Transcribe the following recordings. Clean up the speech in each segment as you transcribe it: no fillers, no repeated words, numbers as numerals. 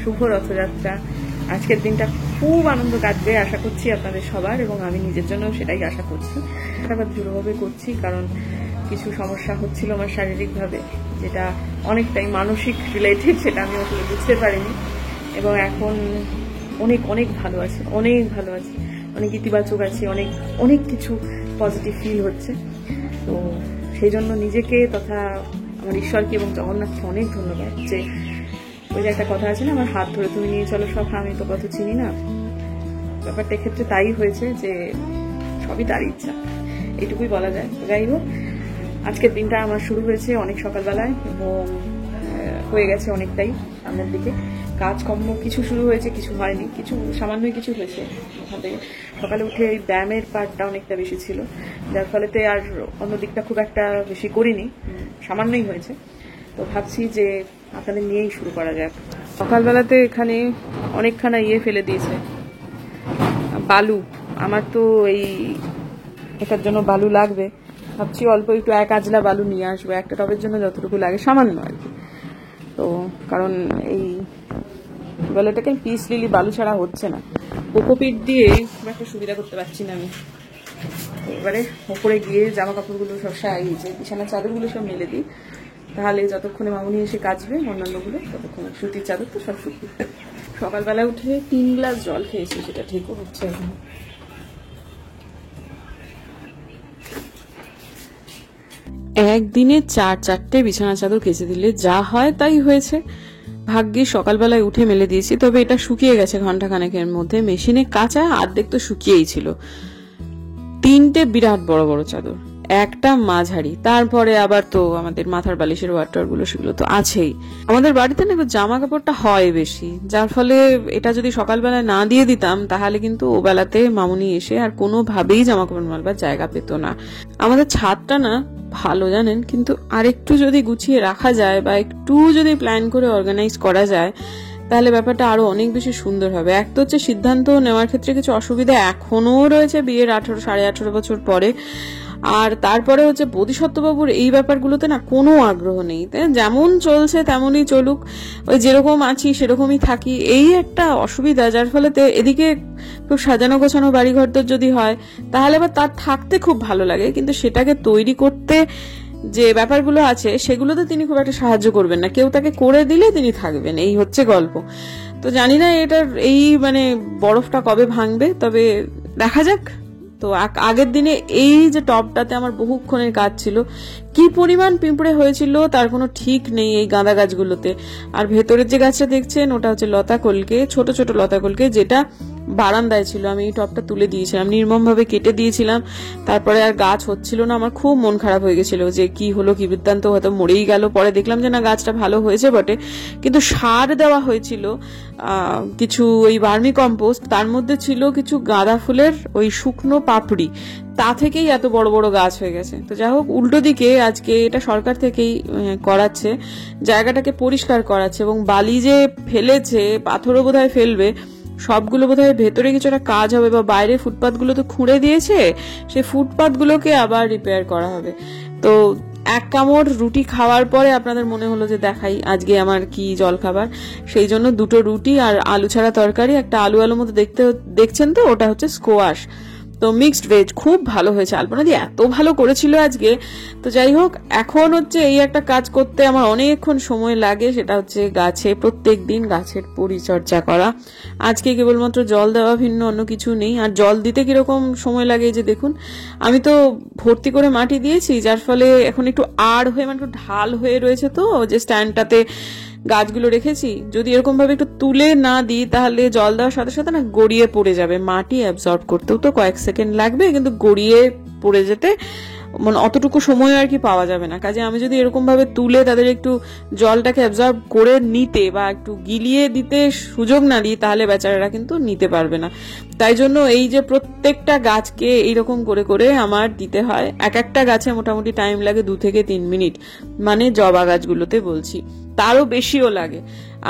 শুভ রথযাত্রা। আজকের দিনটা খুব আনন্দ কাটবে আশা করছি আপনাদের সবার, এবং আমি নিজের জন্য সেটাই আশা করছি। আবার দৃঢ়ভাবে করছি কারণ কিছু সমস্যা হচ্ছিল আমার শারীরিকভাবে, যেটা অনেকটাই মানসিক রিলেটেড, সেটা আমি আসলে বুঝতে পারিনি, এবং এখন অনেক অনেক ভালো আছে, অনেক ভালো আছে, অনেক ইতিবাচক আছে, অনেক অনেক কিছু পজিটিভ ফিল হচ্ছে। তো সেই জন্য নিজেকে তথা আমার ঈশ্বরকে এবং জগন্নাথকে অনেক ধন্যবাদ। যে ওই যে একটা কথা আছে না, আমার হাত ধরে তুমি নিয়ে চলো সব, আমি তো কত চিনি না, ব্যাপারটা ক্ষেত্রে তাই হয়েছে যে সবই তার ইচ্ছা, এইটুকুই বলা যায়। যাই হোক, আজকের দিনটা আমার শুরু হয়েছে অনেক সকালবেলায় এবং হয়ে গেছে অনেকটাই সামনের দিকে। কাজকর্ম কিছু শুরু হয়েছে, কিছু হয়নি, কিছু সামান্যই কিছু হয়েছে। ওখান থেকে সকালে উঠে এই ব্যায়ামের পার্টটা অনেকটা বেশি ছিল, যার ফলেতে আর অন্য দিকটা খুব একটা বেশি করিনি, সামান্যই হয়েছে। তো ভাবছি যে আপনাদের নিয়েই শুরু করা যাক। সকালবেলাতে এখানে অনেকখানা ফেলে দিয়েছে বালু, আমার তো এই এটার জন্য বালু লাগবে, ভাবছি অল্প একটু 1 আজলা বালু নিয়ে আসবো, একটা টবের জন্য যতটুকু লাগে সামান্য আর কি। তো কারণ এই বেলাটাকে পিস লিলি বালু ছাড়া হচ্ছে না, কোকোপিট দিয়ে খুব একটা সুবিধা করতে পারছি না আমি। এবারে ওপরে গিয়ে জামা কাপড়গুলো সব সাইজে বিছানার চাদরগুলো সব মেলে দিই, তাহলে যতক্ষণে মামুনি এসে কাচবে অন্যান্যগুলো ততক্ষণ, সুতির চাদর তো সব শুকিয়ে। সকালবেলা উঠে 3 গ্লাস জল খেয়েছি, সেটা ঠিকও হচ্ছে এখন। একদিনে 4-4টে বিছানা চাদর কেচে দিলে যা হয় তাই হয়েছে। ভাগ্যে সকালবেলায় উঠে মেলে দিয়েছি, তবে এটা শুকিয়ে গেছে ঘন্টাখানেকের মধ্যে। মেশিনে কাঁচা অর্ধেক তো শুকিয়েই ছিল। 3টে বিরাট বড় বড় চাদর, একটা মাঝারি, তারপরে আবার তো আমাদের মাথার বালিশের ওয়াটার গুলো, সেগুলো তো আছেই। আমাদের বাড়িতে না জামা কাপড়টা হয় বেশি, যার ফলে এটা যদি সকালবেলায় না দিয়ে দিতাম তাহলে কিন্তু ও বেলাতে মামুনি এসে আর কোনোভাবেই জামা কাপড় মালবার জায়গা পেত না। আমাদের ছাদটা না ভালো জানেন, কিন্তু আরেকটু যদি গুছিয়ে রাখা যায় বা একটু যদি প্ল্যান করে অর্গানাইজ করা যায় তাহলে ব্যাপারটা আরো অনেক বেশি সুন্দর হবে। এক তো হচ্ছে সিদ্ধান্ত নেওয়ার ক্ষেত্রে কিছু অসুবিধা এখনো রয়েছে বিয়ের 18-18.5 বছর পরে, আর তারপরে হচ্ছে বোধিসত্ত্ববাবুর এই ব্যাপারগুলোতে না কোনো আগ্রহ নেই। যেমন চলছে তেমনই চলুক, ওই যেরকম আছি সেরকমই থাকি, এই একটা অসুবিধা। যার ফলে এদিকে খুব সাজানো গোছানো বাড়িঘর যদি হয় তাহলে আবার তার থাকতে খুব ভালো লাগে, কিন্তু সেটাকে তৈরি করতে যে ব্যাপারগুলো আছে সেগুলোতে তিনি খুব একটা সাহায্য করবেন না, কেউ তাকে করে দিলে তিনি থাকবেন, এই হচ্ছে গল্প। তো জানি না এটার এই বরফটা কবে ভাঙবে, তবে দেখা যাক। তো আগের দিনে এই যে টবটাতে আমার বহুক্ষণের কাজ ছিল, কি পরিমাণ পিঁপড়ে হয়েছিল তার কোনো ঠিক নেই এই গাঁদা গাছগুলোতে। আর ভেতরের যে গাছটা দেখছেন ওটা হচ্ছে লতা কলকে, ছোট ছোট লতা কলকে, যেটা বারান্দায় ছিল। আমি এই টবটা তুলে দিয়েছিলাম, নির্মম ভাবে কেটে দিয়েছিলাম, তারপরে আর গাছ হচ্ছিল না। আমার খুব মন খারাপ হয়ে গেছিল যে কি হলো, কি বৃত্তান্ত, হয়তো মরেই গেল। পরে দেখলাম যে না, গাছটা ভালো হয়েছে বটে, কিন্তু সার দেওয়া হয়েছিল কিছু ওই ভার্মি কম্পোস্ট, তার মধ্যে ছিল কিছু গাঁদা ফুলের ওই শুকনো পাপড়ি, তা থেকেই এত বড় বড় গাছ হয়ে গেছে। তো যাই হোক, উল্টো দিকে আজকে এটা সরকার থেকেই করাচ্ছে, জায়গাটাকে পরিষ্কার করাচ্ছে, এবং বালি যে ফেলেছে, পাথরও বোধহয় ফেলবে, সবগুলো বোধহয় ভেতরে কিছু একটা কাজ হবে, বা বাইরে ফুটপাথ গুলো তো খুঁড়ে দিয়েছে, সেই ফুটপাথ গুলোকে আবার রিপেয়ার করা হবে। তো এক কামড় রুটি খাওয়ার পরে আপনাদের মনে হলো যে দেখাই আজকে আমার কি জল খাবার, সেই জন্য 2টো রুটি আর আলু ছাড়া তরকারি, একটা আলু মতো দেখছেন তো, ওটা হচ্ছে স্কোয়াশ, তো মিক্সড ভেজ, খুব ভালো হয়েছে। আলপনা দিয়ে এত ভালো করেছিল আজকে। তো যাই হোক, এখন হচ্ছে এই একটা কাজ করতে আমার অনেকক্ষণ সময় লাগে, সেটা হচ্ছে গাছে প্রত্যেক দিন গাছের পরিচর্যা করা। আজকে কেবলমাত্র জল দেওয়া, ভিন্ন অন্য কিছু নেই। আর জল দিতে কিরকম সময় লাগে যে দেখুন, আমি তো ভর্তি করে মাটি দিয়েছি, যার ফলে এখন একটু আড় হয়ে, একটু ঢাল হয়ে রয়েছে, তো যে স্ট্যান্ডটাতে গাছগুলো রেখেছি, যদি এরকম ভাবে একটু তুলে না দিই তাহলে জল দেওয়ার সাথে সাথে না গড়িয়ে পড়ে যাবে। মাটি অ্যাবজর্ব করতেও তো কয়েক সেকেন্ড লাগবে, কিন্তু গড়িয়ে পড়ে যেতে অতটুকু সময় আর কি পাওয়া যাবে না। কাজে আমি যদি এরকম ভাবে তুলে তাদের একটু জলটাকে অ্যাবজর্ব করে নিতে বা একটু গিলিয়ে দিতে সুযোগ না দিই, তাহলে বেচারারা কিন্তু নিতে পারবে না। তাই জন্য এই যে প্রত্যেকটা গাছকে এইরকম করে করে আমার দিতে হয়। এক একটা গাছে মোটামুটি টাইম লাগে 2 থেকে 3 মিনিট, মানে জবা গাছগুলোতে বলছি, তারও বেশিও লাগে।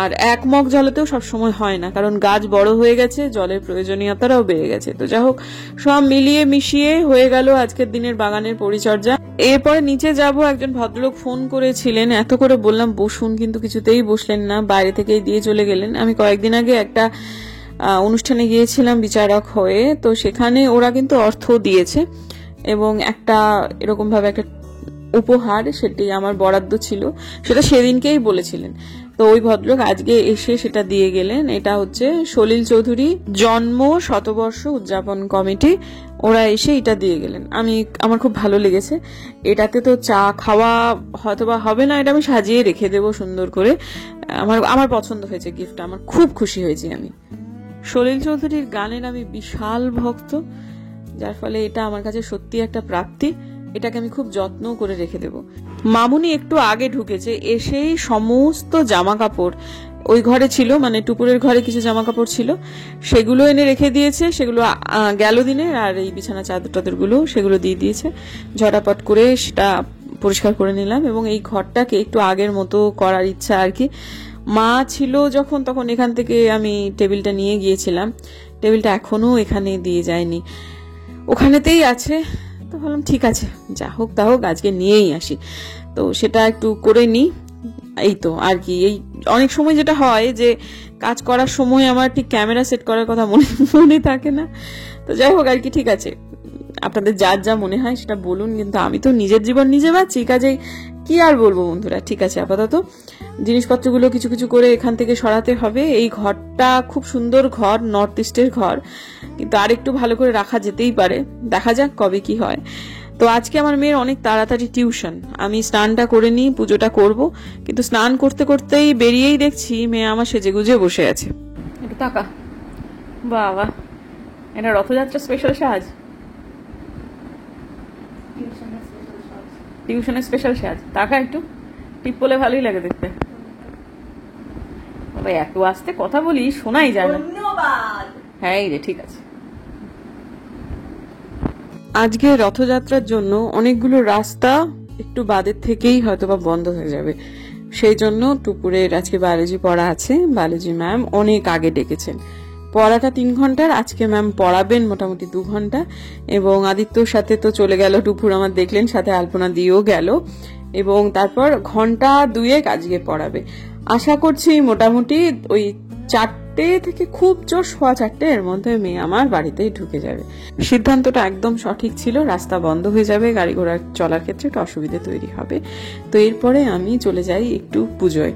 আর এক মগ জলেতেও সবসময় হয় না, কারণ গাছ বড় হয়ে গেছে, জলের প্রয়োজনীয়তাটাও বেড়ে গেছে। তো যাই হোক, সব মিলিয়ে মিশিয়ে হয়ে গেল আজকের দিনের বাগানের পরিচর্যা। এরপরে নিচে যাব, একজন ভদ্রলোক ফোন করেছিলেন, এত করে বললাম বসুন, কিন্তু কিছুতেই বসলেন না, বাইরে থেকেই দিয়ে চলে গেলেন। আমি কয়েকদিন আগে একটা অনুষ্ঠানে গিয়েছিলাম বিচারক হয়ে, তো সেখানে ওরা কিন্তু অর্থ দিয়েছে এবং একটা এরকম ভাবে একটা উপহার, সেটি আমার বরাদ্দ ছিল, সেটা সেদিনকেই বলেছিলেন। তো ওই ভদ্রলোক আজকে এসে সেটা দিয়ে গেলেন। এটা হচ্ছে সলিল চৌধুরী জন্ম শতবর্ষ উদযাপন কমিটি, ওরা এসে এটা দিয়ে গেলেন। আমার খুব ভালো লেগেছে। এটাতে তো চা খাওয়া হয়তোবা হবে না, এটা আমি সাজিয়ে রেখে দেবো সুন্দর করে। আমার পছন্দ হয়েছে গিফটটা, আমার খুব খুশি হয়েছি। আমি সলিল চৌধুরীর গানের আমি বিশাল ভক্ত, যার ফলে এটা আমার কাছে সত্যি একটা প্রাপ্তি। এটাকে আমি খুব যত্ন করে রেখে দেব। মামুনি একটু আগে ঢুকেছে, এসেই সমস্ত জামা কাপড় ওই ঘরে ছিল, মানে টুপুরের ঘরে কিছু জামা কাপড় ছিল, সেগুলো এনে রেখে দিয়েছে। সেগুলো গেল দিনের, আর এই বিছানা চাদর টাদর গুলো সেগুলো দিয়ে দিয়েছে। ঝটাপট করে সেটা পরিষ্কার করে নিলাম এবং এই ঘরটাকে একটু আগের মতো করার ইচ্ছা আর কি। মা ছিল যখন, তখন এখান থেকে আমি টেবিলটা নিয়ে গিয়েছিলাম। টেবিলটা এখনো এখানে দিয়ে যায়নি, ওখানেতেই আছে। তো ভাবলাম ঠিক আছে, যা হোক তা হোক, আজকে নিয়েই আসি। তো সেটা একটু করে নিই, এই তো আর কি। এই অনেক সময় যেটা হয় যে কাজ করার সময় আমার ঠিক ক্যামেরা সেট করার কথা মনে থাকে না। তো যাই হোক আর কি, ঠিক আছে, আপনাদের যার যা মনে হয় সেটা বলুন, কিন্তু আমি তো নিজের জীবন নিজে বাঁচি, কাজেই কি আর বলবো বন্ধুরা। ঠিক আছে, আপাতত জিনিসপত্রগুলো কিছু কিছু করে এখান থেকে সরাতে হবে। এই ঘরটা খুব সুন্দর ঘর, নর্থ ইস্টের ঘর, কিন্তু আর একটু ভালো করে রাখা যেতেই পারে, দেখা যাক কবে কি হয়। তো আজকে আমার মেয়ের অনেক তাড়াতাড়ি টিউশন, আমি স্নানটা করে নিই, পুজোটা করব, কিন্তু স্নান করতে করতেই বেরিয়েই দেখছি মেয়ে আমার সেজে গুজে বসে আছে। একটু তাকা, বাবা, এটা রথযাত্রা স্পেশাল সাজ, টিউশনের স্পেশাল সাজ। তাকা একটু, টিপ বলে ভালোই লাগে দেখতে। এত আস্তে কথা বলি, শোনাই যায় না। হ্যাঁ রে, ঠিক আছে। আজকে রথযাত্রার জন্য অনেকগুলো রাস্তা একটু বাদের থেকেই হয়তোবা বন্ধ হয়ে যাবে, সেই জন্য টুপুরের আজকে বায়োলজি পড়া আছে। বায়োলজি ম্যাম অনেক আগে ডেকেছেন। পড়াটা 3 ঘন্টার, আজকে ম্যাম পড়াবেন মোটামুটি 2 ঘন্টা। এবং আদিত্যর সাথে তো চলে গেল টুপুর, আমার দেখলেন, সাথে আলপনা দিয়েও গেল। এবং তারপর 1-2 ঘন্টা আজকে পড়াবে। আশা করছি মোটামুটি ওই 4টে থেকে খুব জোর 4:15 এর মধ্যে মেয়ে আমার বাড়িতেই ঢুকে যাবে। সিদ্ধান্তটা একদম সঠিক ছিল, রাস্তা বন্ধ হয়ে যাবে, গাড়ি ঘোড়া চলার ক্ষেত্রে একটা অসুবিধা তৈরি হবে। তো এরপরে আমি চলে যাই একটু পুজোয়।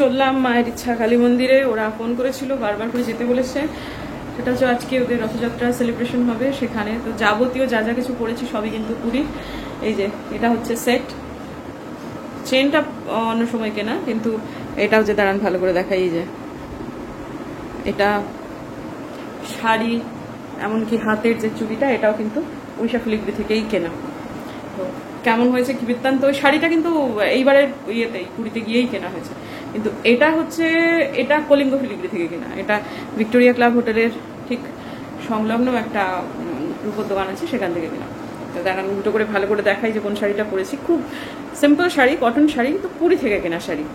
চললাম মায়ের ইচ্ছা কালী মন্দিরে। ওরা ফোন করেছিল, বারবার করে যেতে বলেছে। সেটা হচ্ছে আজকে ওদের রথযাত্রা সেলিব্রেশন হবে সেখানে। তো যাবতীয় যা যা কিছু পড়েছি সবই কিন্তু পুরীর। এই যে এটা হচ্ছে সেট, চেনটা অন্য সময় কেনা, কিন্তু এটা হচ্ছে, দাঁড়ান ভালো করে দেখাই, এই যে এটা শাড়ি, এমনকি হাতের যে চুড়িটা, এটাও কিন্তু উইশা ফিলিগ্রি থেকেই কেনা। তো কেমন হয়েছে কি বৃত্তান্ত, ওই শাড়িটা কিন্তু এইবারের ইয়েতেই পুরীতে গিয়েই কেনা হয়েছে। কিন্তু এটা হচ্ছে, এটা কলিঙ্গ ফিলিগ্রি থেকে কিনা, এটা ভিক্টোরিয়া ক্লাব হোটেলের ঠিক সংলগ্ন একটা রূপোর দোকান আছে, সেখান থেকে কিনা। তো দেখান উল্টো করে ভালো করে দেখাই যে কোন শাড়িটা পরেছি। খুব সিম্পল শাড়ি, কটন শাড়ি, কিন্তু পুরী থেকে কেনা শাড়ি।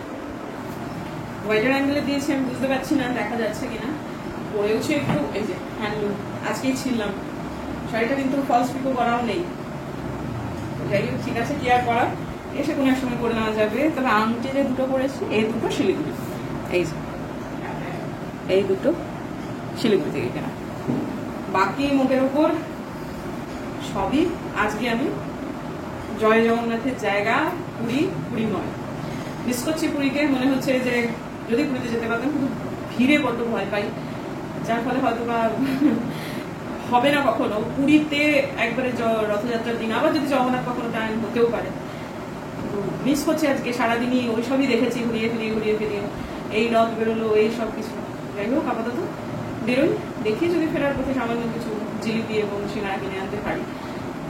হোয়াইটের অ্যাঙ্গেলে দিয়েছি, আমি বুঝতে পারছি না দেখা যাচ্ছে কিনা। পরেওছি একটু, এই যে হ্যান্ডলুম, আজকেই ছিলাম। শাড়িটা কিন্তু ফলস পিকো করাও নেই। যাই হোক, ঠিক আছে, কি আর করা, এসে কোনো এক সময় করে নেওয়া যাবে। তবে আংটি যে দুটো পরেছি, এই দুটো শিলিগুড়ি, এই দুটো শিলিগুড়ি থেকে কেনা। বাকি মুখের উপর সবই আজকে আমি জয় জগন্নাথের জায়গা পুরীময় মিস করছি। পুরীকে মনে হচ্ছে যে যদি পুরীতে যেতে পারতাম, কিন্তু ভিড়ে বড্ড ভয় পাই, যার ফলে হয়তো বা হবে না কখনো পুরীতে একবারে রথযাত্রার দিন। আবার যদি জগন্নাথ কখনো টাইম হতেও পারে, মিস করছি আজকে। সারাদিনই ওই সবই দেখেছি, ঘুরিয়ে ফিরিয়ে এই রথ বেরোলো, এই সব কিছু। যাই হোক, আপাতত বেরোই, দেখি যদি ফেরার পথে সামান্য কিছু জিলিপি এবং সিঙ্গারা কিনে আনতে পারি।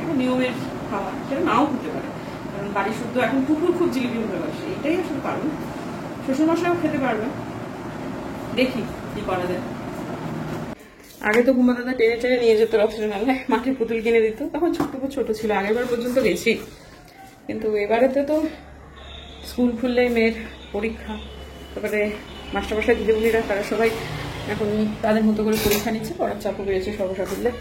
এখন নিয়মের খাওয়া, সেটা নাও হতে পারে, কারণ বাড়ি শুদ্ধ এখন কুকুর খুব জিলিপি ভালোবাসে, এটাই আসলে কারণ। শ্বশুরমশাইও খেতে পারবে, দেখি কি করা যায়। আগে তো কুমা দাদা টেনে নিয়ে যেত রথের মেলায়, মাটির পুতুল কিনে দিত, তখন ছোট ছিল, আগেরবার পর্যন্ত গেছি। কিন্তু এবারেতে তো স্কুল খুললেই মেয়ের পরীক্ষা, তারপরে মাস্টারমশাই দিদিমণিরা তারা সবাই এখন তাদের মতো করে পরীক্ষা নিচ্ছে, পড়ার চাপও বেড়েছে সর্বসাকুল্যে,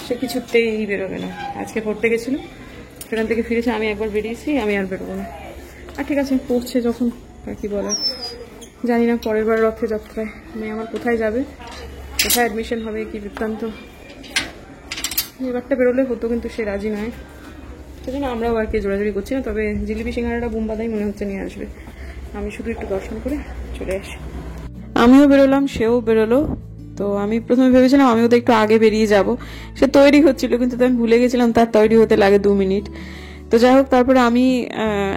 সে কিছুতেই বেরোবে না। আজকে পড়তে গেছিল, সেখান থেকে ফিরেছে, আমি একবার বেরিয়েছি, আমি আর বেরোবো না। আর ঠিক আছে, পড়ছে যখন, আর কি বলার। জানি না পরের বার রথযাত্রায় মেয়ে আমার কোথায় যাবে, কোথায় অ্যাডমিশন হবে, কি বৃত্তান্ত। এবারটা বেরোলে হতো, কিন্তু সে রাজি নয়, সেজন্য আমরাও আর কি জোরাজোরি করছি না। তবে জিলিপি সিঙ্গারাটা বোম্বাদাই মনে হচ্ছে নিয়ে আসবে, আমি শুধু একটু দর্শন করে চলে আসি। আমিও বেরোলাম, সেও বেরোলো। তো আমি প্রথমে ভেবেছিলাম আমি ওদের একটু আগে বেরিয়ে যাব, সে তৈরি হচ্ছিল, কিন্তু আমি ভুলে গেছিলাম তার তৈরি হতে লাগে 2 মিনিট। তো যাই হোক, তারপরে আমি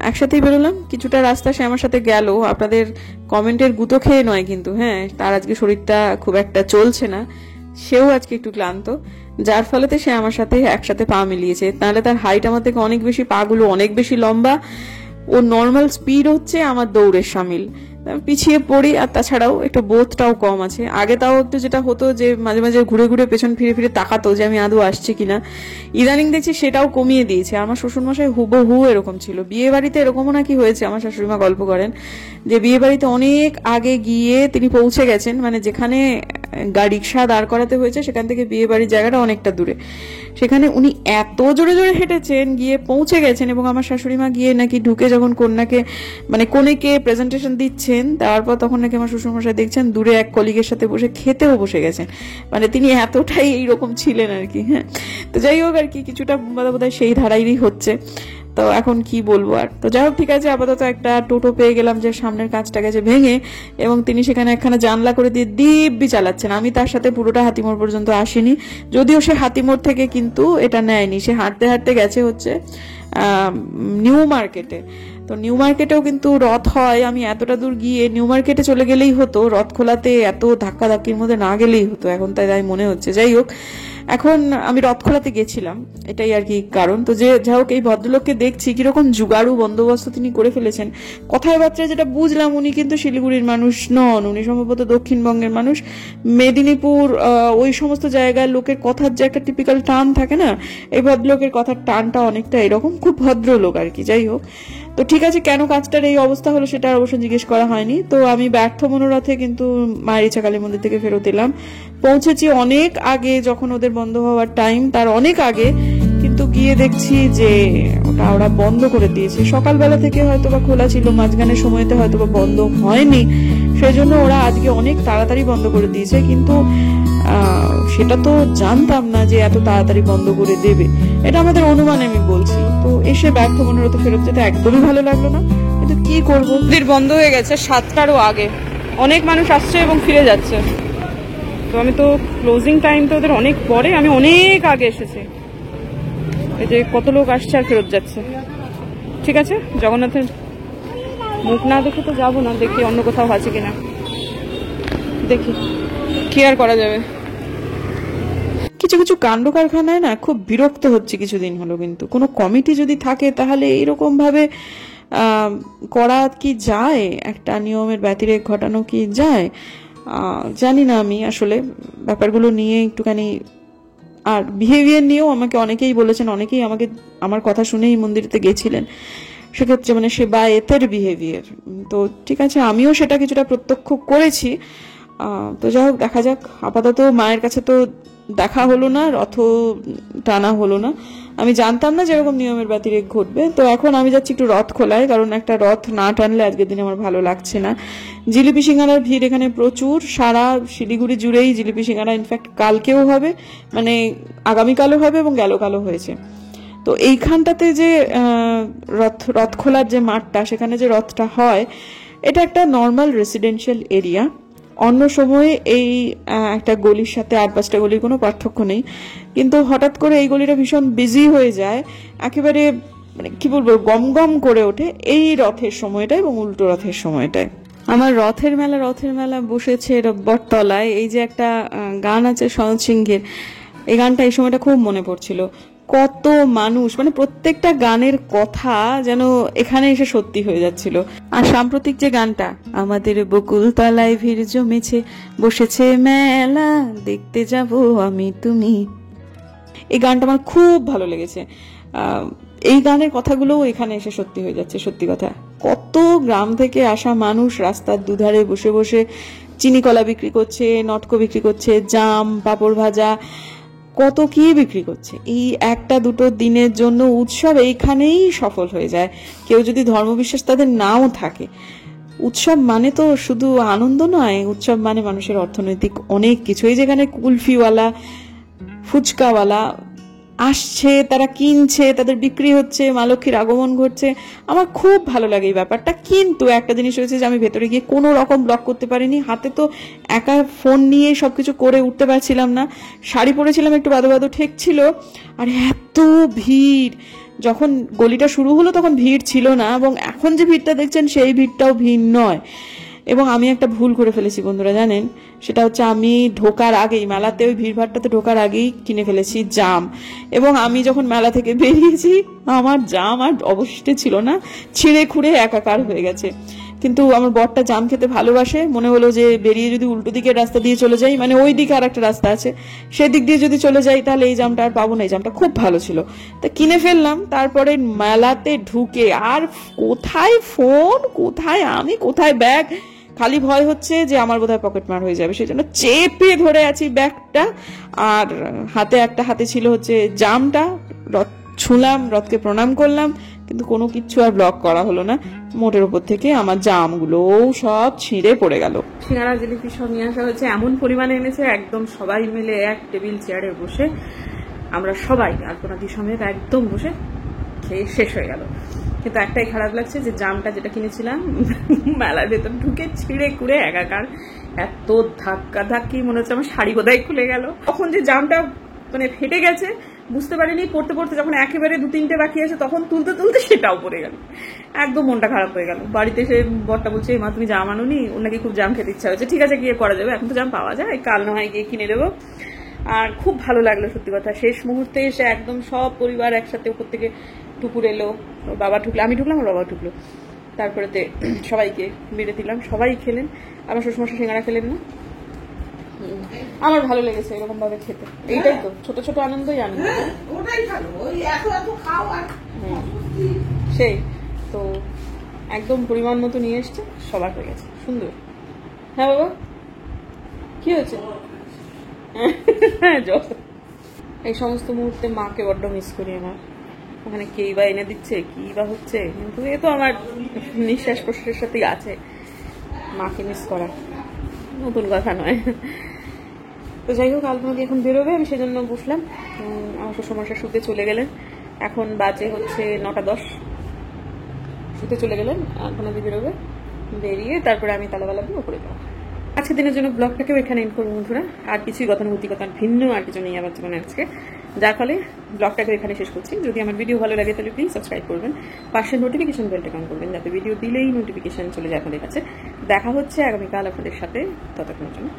একসাথেই বেরোলাম। কিছুটা রাস্তা সে আমার সাথে গেল, আপনাদের কমেন্টের গুঁতো খেয়ে নয় কিন্তু, হ্যাঁ, তার আজকে শরীরটা খুব একটা চলছে না, সেও আজকে একটু ক্লান্ত, যার ফলেতে সে আমার সাথে একসাথে পা মিলিয়েছে। তাহলে তার হাইট আমার থেকে অনেক বেশি, পাগুলো অনেক বেশি লম্বা, ও নর্মাল স্পিড হচ্ছে আমার দৌড়ের সামিল, পিছিয়ে পড়ি। আর তাছাড়াও একটু বোধটাও কম আছে। আগে তাও একটু যেটা হতো যে মাঝে মাঝে ঘুরে পেছন ফিরে তাকাতো যে আমি আদৌ আসছি কিনা, ইদানিং দেখছি সেটাও কমিয়ে দিয়েছে। আমার শ্বশুরমশাই হুবহু এরকম ছিল। বিয়ে বাড়িতে এরকমও নাকি হয়েছে, আমার শাশুড়িমা গল্প করেন যে বিয়ে বাড়িতে অনেক আগে গিয়ে তিনি পৌঁছে গেছেন, মানে যেখানে রিক্সা দাঁড় করাতে হয়েছে সেখান থেকে বিয়ে বাড়ির জায়গাটা অনেকটা দূরে, সেখানে উনি এত জোরে হেঁটেছেন, গিয়ে পৌঁছে গেছেন। এবং আমার শাশুড়িমা গিয়ে নাকি ঢুকে যখন কন্যাকে, মানে কনেকে প্রেজেন্টেশন দিচ্ছেন, দেওয়ার পর তখন নাকি আমার শ্বশুরমশাই দেখছেন দূরে এক কলিগের সাথে বসে খেতেও বসে গেছেন। মানে তিনি এতটাই এইরকম ছিলেন আর কি। হ্যাঁ, তো যাই হোক আর কি, কিছুটা বোধহয় সেই ধারাইরই হচ্ছে। তো এখন কি বলবো আর। তো যাই হোক, ঠিক আছে, আপাতত একটা টোটো পেয়ে গেলাম যে সামনের কাজটা গেছে ভেঙে, এবং তিনি সেখানে একখানা জানলা করে দিয়ে দিব্যি চালাচ্ছেন। আমি তার সাথে পুরোটা হাতিমোড় পর্যন্ত আসিনি, যদিও সে হাতিমোড় থেকে কিন্তু এটা নেয়নি, সে হাঁটতে গেছে হচ্ছে নিউ মার্কেটে। তো নিউ মার্কেটেও কিন্তু রথ হয়, আমি এতটা দূর গিয়ে নিউ মার্কেটে চলে গেলেই হতো, রথ খোলাতে এত ধাক্কাধাক্কির মধ্যে না গেলেই হতো, এখন তাই মনে হচ্ছে। যাই হোক, এখন আমি রথ খোলাতে গেছিলাম, এটাই আর কি কারণ। তো যে যাই হোক, এই ভদ্রলোককে দেখছি কিরকম জুগাড়ু বন্দোবস্ত তিনি করে ফেলেছেন। কথায় বার্তায় যেটা বুঝলাম, উনি কিন্তু শিলিগুড়ির মানুষ নন, উনি সম্ভবত দক্ষিণবঙ্গের মানুষ। মেদিনীপুর ওই সমস্ত জায়গায় লোকের কথার যে একটা টিপিক্যাল টান থাকে না, এই ভদ্রলোকের কথার টানটা অনেকটা এরকম, খুব ভদ্র লোক আর কি। যাই হোক, তো ঠিক আছে, কেন কাজটার এই অবস্থা হলো সেটা অবশ্য জিজ্ঞেস করা হয়নি। তো আমি ব্যর্থ মনোরথে কিন্তু মায়ের ইচ্ছা কালী মন্দির থেকে ফেরত এলাম। পৌঁছেছি অনেক আগে, যখন ওদের বন্ধ হওয়ার টাইম, তার অনেক আগে, কিন্তু গিয়ে দেখছি যে ওরা বন্ধ করে দিয়েছে। সকালবেলা থেকে হয়তো বা খোলা ছিল, মাঝখানে সময়তে হয়তো বা বন্ধ হয়নি, সেজন্য ওরা আজকে অনেক তাড়াতাড়ি বন্ধ করে দিয়েছে। কিন্তু সেটা তো জানতাম না যে এত তাড়াতাড়ি বন্ধ করে দেবে, এটা আমাদের অনুমান, আমি বলছি। তো এসে ব্যর্থ মনোরথে ফেরত যেতে একদমই ভালো লাগলো না, কিন্তু কি করবো, বন্ধ হয়ে গেছে 7টারও আগে, অনেক মানুষ আসছে এবং ফিরে যাচ্ছে। তো আমি তো ক্লোজিং টাইম তো ওদের অনেক পরে, আমি অনেক আগে এসেছি। এই যে কত লোক আসছে আর ফেরত যাচ্ছে। ঠিক আছে, জগন্নাথের মুখ না দেখে তো যাবো না, দেখি অন্য কোথাও আছে কিনা, দেখি কি আর করা যাবে। কিছু কিছু কাণ্ড কারখানায় না খুব বিরক্ত হচ্ছে কিছুদিন হলো। কিন্তু কোনো কমিটি যদি থাকে তাহলে এইরকম ভাবে করা কি যায়, একটা নিয়মের ব্যতিরেক ঘটানো কি যায়, জানি না। আমি আসলে ব্যাপারগুলো নিয়ে একটুখানি, আর বিহেভিয়ার নিয়েও আমাকে অনেকেই বলেছেন, অনেকেই আমাকে আমার কথা শুনেই মন্দিরেতে গেছিলেন, সেক্ষেত্রে মানে সেবায়েতের বিহেভিয়ার। তো ঠিক আছে, আমিও সেটা কিছুটা প্রত্যক্ষ করেছি। তো যাই হোক, দেখা যাক। আপাতত মায়ের কাছে তো দেখা হলো না, রথ টানা হলো না। আমি জানতাম না যেরকম নিয়মের ব্যতিরেক ঘটবে। তো এখন আমি যাচ্ছি একটু রথ খোলায়, কারণ একটা রথ না টানলে আজকের দিনে আমার ভালো লাগছে না। জিলিপি সিঙ্গারার ভিড় এখানে প্রচুর, সারা শিলিগুড়ি জুড়েই জিলিপি সিঙ্গারা। ইনফ্যাক্ট কালকেও হবে, মানে আগামীকালও হবে এবং গেলকালও হয়েছে। তো এইখানটাতে যে রথ খোলার যে মাঠটা, সেখানে যে রথটা হয়, এটা একটা নর্মাল রেসিডেন্সিয়াল এরিয়া। অন্য সময়ে এই একটা গলির সাথে 8-5টা গলির কোনো পার্থক্য নেই, কিন্তু হঠাৎ করে এই গলিটা ভীষণ বিজি হয়ে যায়, একেবারে মানে কি বলবো, গম করে ওঠে এই রথের সময়টায় এবং উল্টো রথের সময়টায়। আমার রথের মেলা বসেছে বটতলায়। এই যে একটা গান আছে সনৎ সিংহের, এই গানটা এই সময়টা খুব মনে পড়ছিল। কত মানুষ, মানে প্রত্যেকটা গানের কথা যেন এখানে এসে সত্যি হয়ে যাচ্ছিল। আর সাম্প্রতিক যে গানটা, আমাদের বকুল তলায় ভিড় জমেছে, বসেছে মেলা, দেখতে যাব আমি তুমি, এই গানটা আমার খুব ভালো লেগেছে। এই গানের কথাগুলো এখানে এসে সত্যি হয়ে যাচ্ছে। সত্যি কথা, কত গ্রাম থেকে আসা মানুষ রাস্তার দুধারে বসে বসে চিনি কলা বিক্রি করছে, নটকো বিক্রি করছে, জাম, পাঁপড় ভাজা, কত কি বিক্রি করছে। এই 1-2 দিনের জন্য উৎসব এইখানেই সফল হয়ে যায়। কেউ যদি ধর্মবিশ্বাস তাদের নাও থাকে, উৎসব মানে তো শুধু আনন্দ নয়, উৎসব মানে মানুষের অর্থনৈতিক অনেক কিছু। এই যেখানে কুলফিওয়ালা, ফুচকাওয়ালা আসছে, তারা কিনছে, তাদের বিক্রি হচ্ছে, মা লক্ষ্মীর আগমন ঘটছে, আমার খুব ভালো লাগে এই ব্যাপারটা। কিন্তু একটা জিনিস হয়েছে যে আমি ভেতরে গিয়ে কোনো রকম ব্লগ করতে পারিনি। হাতে তো একা ফোন নিয়ে সবকিছু করে উঠতে পারছিলাম না। শাড়ি পরেছিলাম, একটু বাদো বাদো ঠেকছিল, আর এত ভিড়। যখন গলিটা শুরু হলো তখন ভিড় ছিল না, এবং এখন যে ভিড়টা দেখছেন সেই ভিড়টাও ভিড় নয়। এবং আমি একটা ভুল করে ফেলেছি বন্ধুরা, জানেন, সেটা হচ্ছে আমি ঢোকার আগেই, মেলাতে ওই ভিড়ভাড়টাতে ঢোকার আগেই কিনে ফেলেছি জাম। এবং আমি যখন মেলা থেকে বেরিয়েছি, আমার জাম আর অবশিষ্টে ছিল না, ছিঁড়ে খুঁড়ে একাকার হয়ে গেছে। কিন্তু আমার বরটা জাম খেতে ভালোবাসে, মনে হলো যে বেরিয়ে যদি উল্টো দিকের রাস্তা দিয়ে চলে যাই, মানে ওই দিকে আর একটা রাস্তা আছে, সেদিক দিয়ে যদি চলে যাই তাহলে এই জামটা আর পাবো না। এই জামটা খুব ভালো ছিল, তা কিনে ফেললাম। তারপরে মেলাতে ঢুকে আর কোথায় ফোন, কোথায় আমি, কোথায় ব্যাগ, খালি ভয় হচ্ছে যে আমার বোধহয় পকেট মার হয়ে যাবে, সেই জন্য চেপে ধরে আছি ব্যাগটা। আর হাতে ছিল হচ্ছে জামটা। রথ ছুঁলাম, রথকে প্রণাম করলাম, কিন্তু কোনো কিচ্ছু আর ব্লক করা হলো না। মোটের উপর থেকে আমার জামগুলো সব ছিঁড়ে পড়ে গেল। সিঙ্গারা জিলিপি সব নিয়ে আসা হয়েছে, এমন পরিমাণে এনেছে, একদম সবাই মিলে এক টেবিল চেয়ারে বসে আমরা সবাই আলপনাদি সমেত একদম বসে খেয়ে শেষ হয়ে গেল। কিন্তু একটাই খারাপ লাগছে যে জামটা যেটা কিনেছিলাম মেলার ভেতর ঢুকে ছিঁড়ে কুড়ে একাকার, এত ধাক্কা ধাক্কি, মনে হচ্ছে আমার শাড়ি বোধহয় খুলে গেল। তখন যে জামটা মানে ফেটে গেছে বুঝতে পারিনি, পড়তে পড়তে যখন একেবারে 2-3টে বাকি আছে তখন তুলতে তুলতে সেটাও পড়ে গেল। একদম মনটা খারাপ হয়ে গেল। বাড়িতে এসে বরটা বলছে, মা তুমি জাম আনোনি? ওর নাকি খুব জাম খেতে ইচ্ছা হয়েছে। ঠিক আছে, গিয়ে করা যাবে, এখন তো জাম পাওয়া যায়, কাল না হয় গিয়ে কিনে দেবো। আর খুব ভালো লাগলো সত্যি কথা। শেষ মুহূর্তে এসে একদম সব পরিবার একসাথে উপর থেকে টুকুর এলো, বাবা ঢুকলো, আমি ঢুকলাম, আর বাবা ঢুকলো। তারপরেতে সবাইকে বেড়ে দিলাম, সবাই খেলেন। আমার শ্বশুরমশাই সিঙ্গারা খেলেন না। আমার ভালো লেগেছে এরকম ভাবে খেতে। এইটাই তো ছোট ছোট আনন্দই আনন্দ, সেই তো একদম পরিমাণ মতো নিয়ে এসছে, সবার হয়ে গেছে, সুন্দর। হ্যাঁ বাবা, কি হয়েছে? এই সমস্ত মুহূর্তে মাকে বড্ড মিস করি আমার। ওখানে কেই বা এনে দিচ্ছে, কি বা হচ্ছে, কিন্তু এ তো আমার নিঃশ্বাস প্রশ্বাসের সাথেই আছে। মাকে মিস করা নতুন কথা নয়। তো যাই হোক, আলপনাদি এখন বেরোবে, আমি সেজন্য বসলাম। আমার শ্বশুরমশাই শুতে চলে গেলেন, এখন বাজে হচ্ছে 9:10, শুতে চলে গেলেন। আলপনাদি বেরোবে, বেরিয়ে তারপরে আমি তালাবালা দিয়ে ওপরে যাবো। আজকের দিনের জন্য ব্লগটাকেও এখানে এন্ড করবো বন্ধুরা। আর কিছুই গতানুগতিকতার ভিন্ন আর কিছু নেই আমার জীবনে আজকে, যার ফলে ব্লগটাকে এখানে শেষ করছি। যদি আমার ভিডিও ভালো লাগে তাহলে প্লিজ সাবস্ক্রাইব করবেন, পাশের নোটিফিকেশন বেলটা অন করবেন, যাতে ভিডিও দিলেই নোটিফিকেশন চলে যায় আপনাদের কাছে। দেখা হচ্ছে আগামীকাল আপনাদের সাথে, ততক্ষণের জন্য